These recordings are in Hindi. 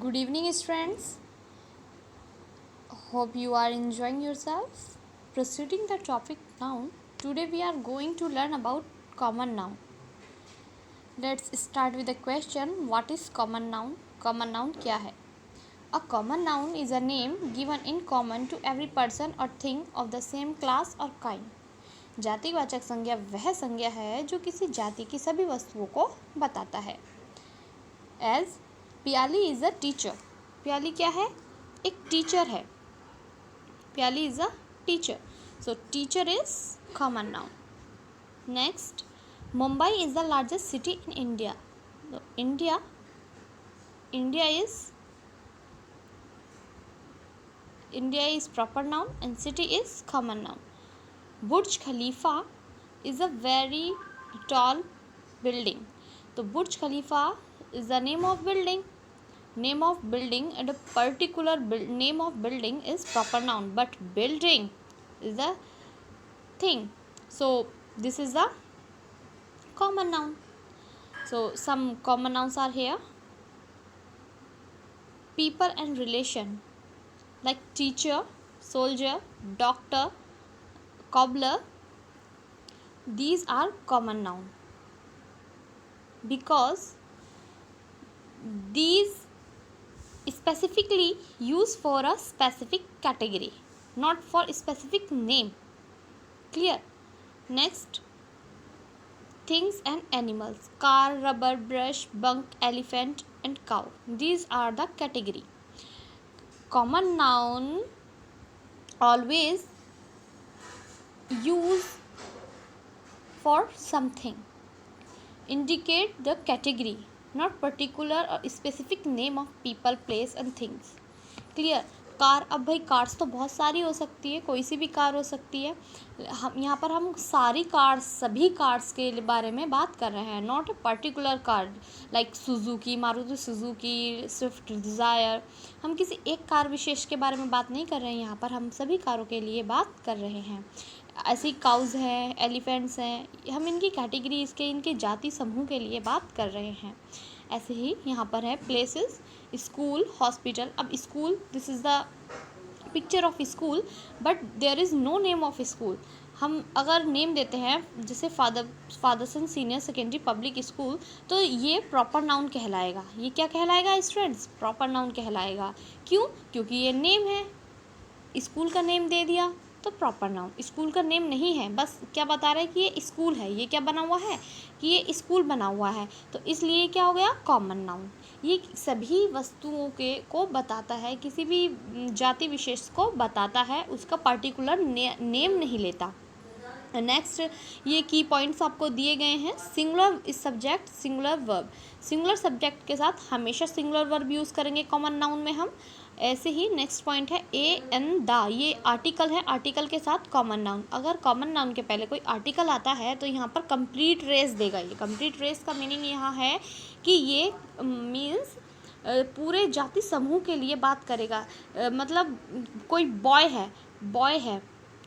Good evening, friends. Hope you are enjoying yourselves. Proceeding the topic now, today we are going to learn about common noun. Let's start with the question, what is common noun? Common noun क्या है? A common noun is a name given in common to every person or thing of the same class or kind. जातिवाचक संज्ञा वह संज्ञा है जो किसी जाति की सभी वस्तुओं को बताता है. As प्याली इज अ टीचर. प्याली क्या है? एक टीचर है. प्याली is a teacher. So teacher is common noun. Next, Mumbai is the largest city in India. So India is proper noun and city is common noun. Burj Khalifa is a very tall building. So Burj Khalifa is the name of building. Name of building and a particular name of building is proper noun, but building is the thing. So this is the common noun. So some common nouns are here. People and relation like teacher, soldier, doctor, cobbler. These are common noun because these specifically used for a specific category, not for a specific name. Clear? Next, things and animals. Car, rubber, brush, bunk, elephant and cow. These are the category. Common noun always use for something. Indicate the category, not particular or specific name of people, place and things. Clear? Car, अब भाई कार्स तो बहुत सारी हो सकती है, कोई सी भी कार हो सकती है. हम यहाँ पर हम सारी कार्स, सभी कार्स के बारे में बात कर रहे हैं, not a particular car like Suzuki, Maruti Suzuki, Swift Dzire. हम किसी एक कार विशेष के बारे में बात नहीं कर रहे हैं, यहाँ पर हम सभी कारों के लिए बात कर रहे हैं. ऐसी काउज हैं, एलिफेंट्स हैं, हम इनकी कैटेगरीज के, इनके जाति समूह के लिए बात कर रहे हैं. ऐसे ही यहाँ पर है प्लेसेस, स्कूल, हॉस्पिटल. अब school, this is the picture of school but there is no name of school. हम अगर नेम देते हैं जैसे फादरसन सीनियर सेकेंडरी पब्लिक स्कूल, तो ये प्रॉपर नाउन कहलाएगा. ये क्या कहलाएगा स्टूडेंट्स? प्रॉपर नाउन कहलाएगा. क्यों? क्योंकि ये नेम है, स्कूल का नेम दे दिया तो प्रॉपर नाउन. स्कूल का नेम नहीं है, बस क्या बता रहा है कि ये स्कूल है. ये क्या बना हुआ है कि ये स्कूल बना हुआ है, तो इसलिए क्या हो गया? Common noun. ये सभी वस्तुओं के को बताता है, किसी भी जाति विशेष को बताता है, उसका पर्टिकुलर नेम नहीं लेता. नेक्स्ट, ये की पॉइंट्स आपको दिए गए हैं. Singular is subject, singular verb. Singular subject के साथ हमेशा सिंगुलर वर्ब यूज़ करेंगे कॉमन नाउन में हम. ऐसे ही नेक्स्ट पॉइंट है ए एन द. ये आर्टिकल है, आर्टिकल के साथ कॉमन नाउन. अगर कॉमन नाउन के पहले कोई आर्टिकल आता है तो यहाँ पर कंप्लीट रेस देगा. ये कंप्लीट रेस का मीनिंग यहाँ है कि ये मीन्स पूरे जाति समूह के लिए बात करेगा. मतलब कोई बॉय है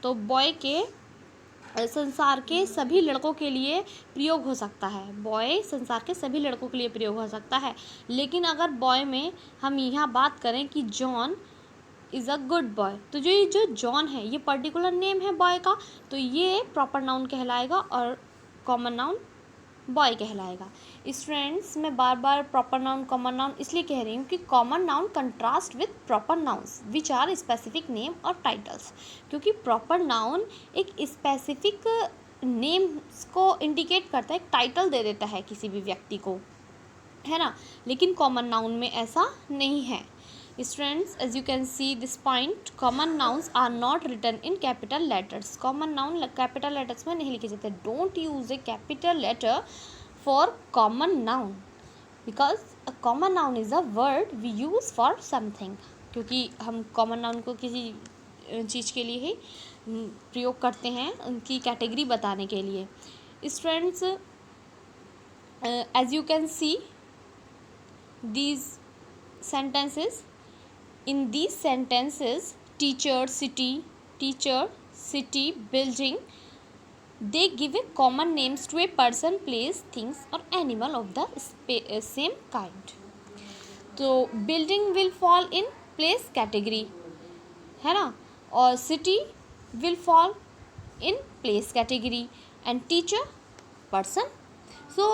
तो बॉय के संसार के सभी लड़कों के लिए प्रयोग हो सकता है. बॉय संसार के सभी लड़कों के लिए प्रयोग हो सकता है. लेकिन अगर बॉय में हम यहाँ बात करें कि John is a good boy, तो जो जॉन है ये पर्टिकुलर नेम है बॉय का, तो ये प्रॉपर नाउन कहलाएगा और कॉमन नाउन बॉय कहलाएगा. स्टूडेंट्स, मैं बार बार प्रॉपर नाउन कॉमन नाउन इसलिए कह रही हूँ कि common noun contrast with proper nouns which are specific name और टाइटल्स. क्योंकि प्रॉपर नाउन एक स्पेसिफिक नेम्स को इंडिकेट करता है, एक टाइटल दे देता है किसी भी व्यक्ति को, है ना. लेकिन कॉमन नाउन में ऐसा नहीं है. Students, as you can see this point, common nouns are not written in capital letters. Common noun capital letters में नहीं लिखे जाते. Don't use a capital letter for common noun because a common noun is a word we use for something. क्योंकि हम common noun को किसी चीज़ के लिए ही प्रयोग करते हैं, उनकी कैटेगरी बताने के लिए. Students, as you can see these sentences, in these sentences teacher, city, building, they give a common names to a person, place, things or animal of the same kind. तो building will fall in place category, है ना, और city will fall in place category and teacher person. So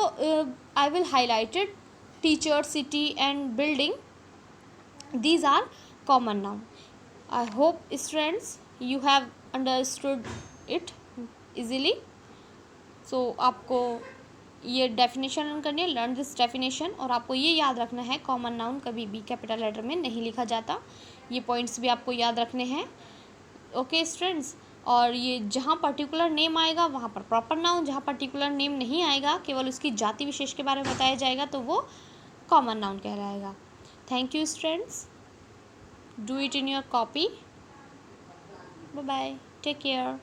I will highlighted teacher, city and building, these are common noun. I hope students you have understood it easily. So आपको ये डेफिनेशन करनी है, लर्न दिस डेफिनेशन, और आपको ये याद रखना है कॉमन नाउन कभी भी कैपिटल लेटर में नहीं लिखा जाता, ये पॉइंट्स भी आपको याद रखने हैं। ओके स्टूडेंट्स, और ये जहाँ पर्टिकुलर नेम आएगा वहाँ पर प्रॉपर नाउन, जहाँ पर्टिकुलर नेम नहीं आएगा केवल उसकी जाति विशेष के बारे में बताया जाएगा तो वो कॉमन नाउन कहलाएगा। Thank you students, do it in your copy, bye bye, take care.